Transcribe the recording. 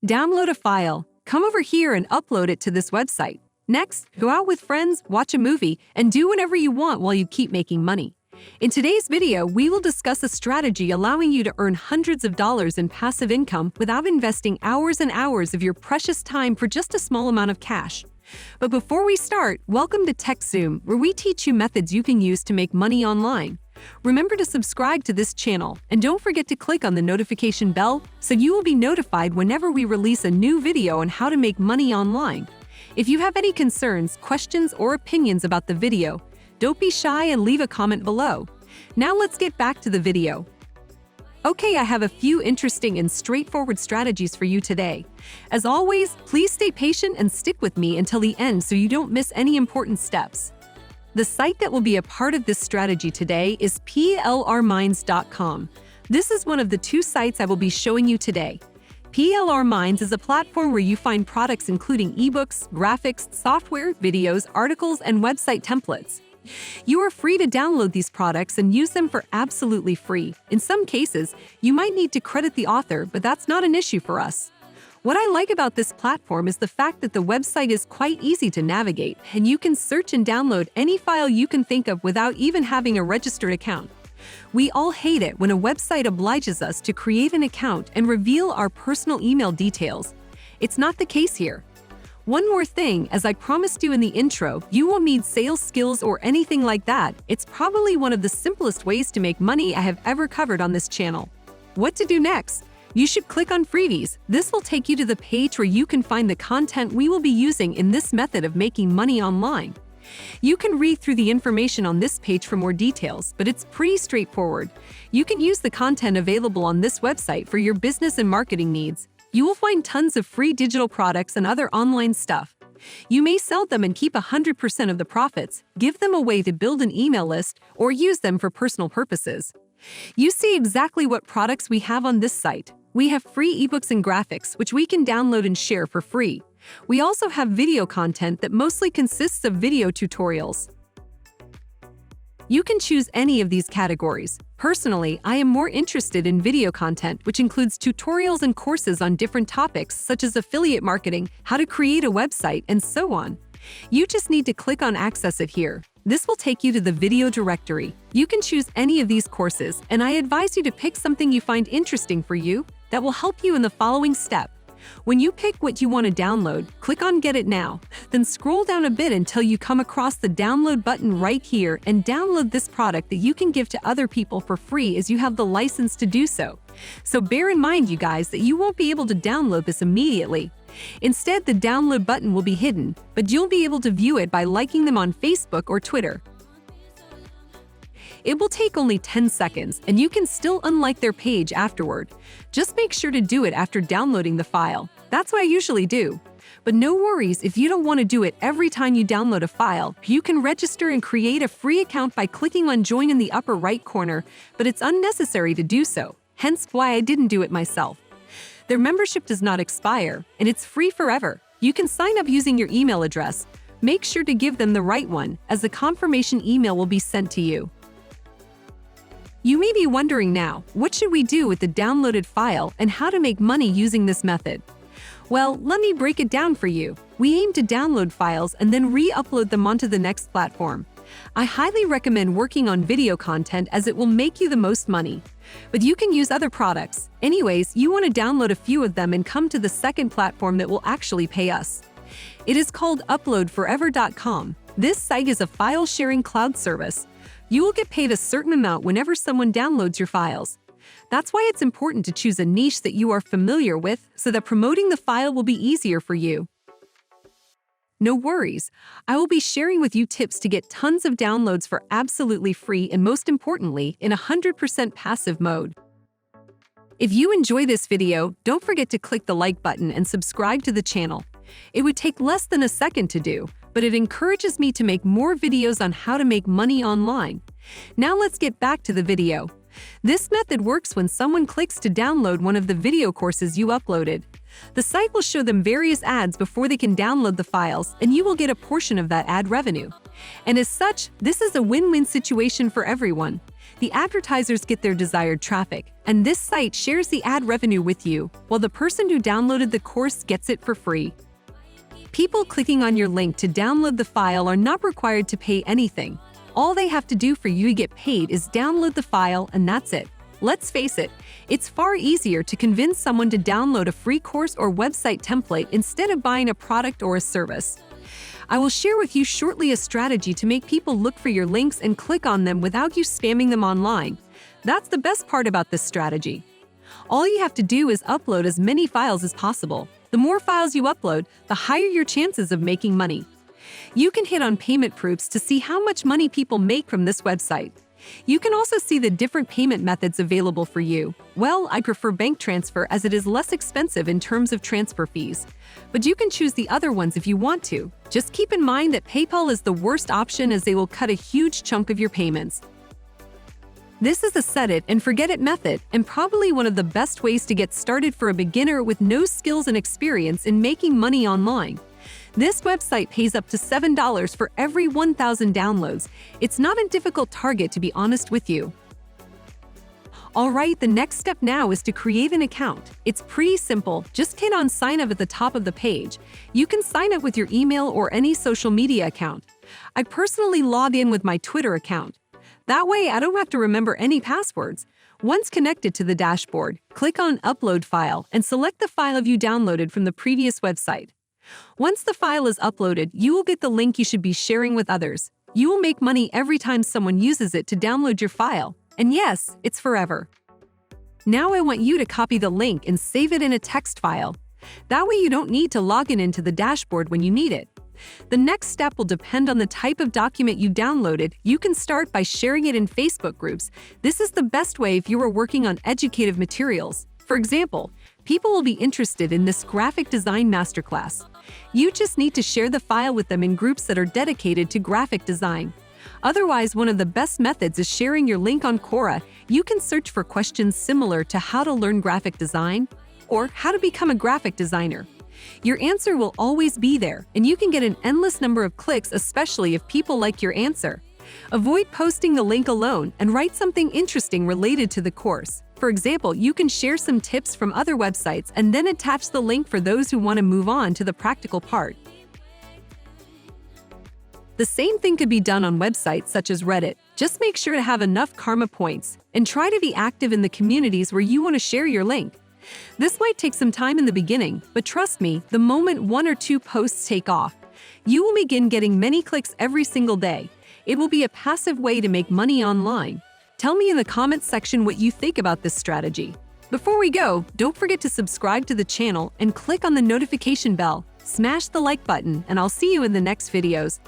Download a file, come over here and upload it to this website. Next, go out with friends, watch a movie, and do whatever you want while you keep making money. In today's video, we will discuss a strategy allowing you to earn hundreds of dollars in passive income without investing hours and hours of your precious time for just a small amount of cash. But before we start, welcome to TechZoom, where we teach you methods you can use to make money online. Remember to subscribe to this channel, and don't forget to click on the notification bell so you will be notified whenever we release a new video on how to make money online. If you have any concerns, questions, or opinions about the video, don't be shy and leave a comment below. Now let's get back to the video. Okay, I have a few interesting and straightforward strategies for you today. As always, please stay patient and stick with me until the end so you don't miss any important steps. The site that will be a part of this strategy today is plrminds.com. This is one of the two sites I will be showing you today. PLR Minds is a platform where you find products including ebooks, graphics, software, videos, articles, and website templates. You are free to download these products and use them for absolutely free. In some cases, you might need to credit the author, but that's not an issue for us. What I like about this platform is the fact that the website is quite easy to navigate, and you can search and download any file you can think of without even having a registered account. We all hate it when a website obliges us to create an account and reveal our personal email details. It's not the case here. One more thing, as I promised you in the intro, you won't need sales skills or anything like that. It's probably one of the simplest ways to make money I have ever covered on this channel. What to do next? You should click on Freebies. This will take you to the page where you can find the content we will be using in this method of making money online. You can read through the information on this page for more details, but it's pretty straightforward. You can use the content available on this website for your business and marketing needs. You will find tons of free digital products and other online stuff. You may sell them and keep 100% of the profits, give them away to build an email list, or use them for personal purposes. You see exactly what products we have on this site. We have free ebooks and graphics, which we can download and share for free. We also have video content that mostly consists of video tutorials. You can choose any of these categories. Personally, I am more interested in video content, which includes tutorials and courses on different topics such as affiliate marketing, how to create a website, and so on. You just need to click on Access It here. This will take you to the video directory. You can choose any of these courses, and I advise you to pick something you find interesting for you that will help you in the following step. When you pick what you want to download, click on Get It Now, then scroll down a bit until you come across the download button right here and download this product that you can give to other people for free as you have the license to do so. So bear in mind, you guys, that you won't be able to download this immediately. Instead, the download button will be hidden, but you'll be able to view it by liking them on Facebook or Twitter. It will take only 10 seconds, and you can still unlike their page afterward. Just make sure to do it after downloading the file. That's what I usually do. But no worries if you don't want to do it every time you download a file. You can register and create a free account by clicking on Join in the upper right corner, but it's unnecessary to do so, hence why I didn't do it myself. Their membership does not expire, and it's free forever. You can sign up using your email address. Make sure to give them the right one, as the confirmation email will be sent to you. You may be wondering now, what should we do with the downloaded file and how to make money using this method? Well, let me break it down for you. We aim to download files and then re-upload them onto the next platform. I highly recommend working on video content as it will make you the most money. But you can use other products. Anyways, you want to download a few of them and come to the second platform that will actually pay us. It is called uploadforever.com. This site is a file-sharing cloud service. You will get paid a certain amount whenever someone downloads your files. That's why it's important to choose a niche that you are familiar with so that promoting the file will be easier for you. No worries, I will be sharing with you tips to get tons of downloads for absolutely free and most importantly, in 100% passive mode. If you enjoy this video, don't forget to click the like button and subscribe to the channel. It would take less than a second to do, but it encourages me to make more videos on how to make money online. Now let's get back to the video. This method works when someone clicks to download one of the video courses you uploaded. The site will show them various ads before they can download the files, and you will get a portion of that ad revenue. And as such, this is a win-win situation for everyone. the advertisers get their desired traffic, and this site shares the ad revenue with you, while the person who downloaded the course gets it for free. People clicking on your link to download the file are not required to pay anything. All they have to do for you to get paid is download the file, and that's it. Let's face it, it's far easier to convince someone to download a free course or website template instead of buying a product or a service. I will share with you shortly a strategy to make people look for your links and click on them without you spamming them online. That's the best part about this strategy. All you have to do is upload as many files as possible. The more files you upload, the higher your chances of making money. You can hit on payment proofs to see how much money people make from this website. You can also see the different payment methods available for you. Well, I prefer bank transfer as it is less expensive in terms of transfer fees. But you can choose the other ones if you want to. Just keep in mind that PayPal is the worst option as they will cut a huge chunk of your payments. This is a set it and forget it method, and probably one of the best ways to get started for a beginner with no skills and experience in making money online. This website pays up to $7 for every 1,000 downloads. It's not a difficult target, to be honest with you. Alright, the next step now is to create an account. It's pretty simple, just hit on sign up at the top of the page. You can sign up with your email or any social media account. I personally log in with my Twitter account. That way, I don't have to remember any passwords. Once connected to the dashboard, click on Upload File and select the file you downloaded from the previous website. Once the file is uploaded, you will get the link you should be sharing with others. You will make money every time someone uses it to download your file. And yes, it's forever. Now I want you to copy the link and save it in a text file. That way you don't need to log in into the dashboard when you need it. The next step will depend on the type of document you downloaded. You can start by sharing it in Facebook groups. This is the best way if you are working on educative materials. For example, people will be interested in this graphic design masterclass. You just need to share the file with them in groups that are dedicated to graphic design. Otherwise, one of the best methods is sharing your link on Quora. You can search for questions similar to how to learn graphic design or how to become a graphic designer. Your answer will always be there, and you can get an endless number of clicks, especially if people like your answer. Avoid posting the link alone and write something interesting related to the course. For example, you can share some tips from other websites and then attach the link for those who want to move on to the practical part. The same thing could be done on websites such as Reddit. Just make sure to have enough karma points and try to be active in the communities where you want to share your link. This might take some time in the beginning, but trust me, the moment 1 or 2 posts take off, you will begin getting many clicks every single day. It will be a passive way to make money online. Tell me in the comments section what you think about this strategy. Before we go, don't forget to subscribe to the channel and click on the notification bell. Smash the like button, and I'll see you in the next videos.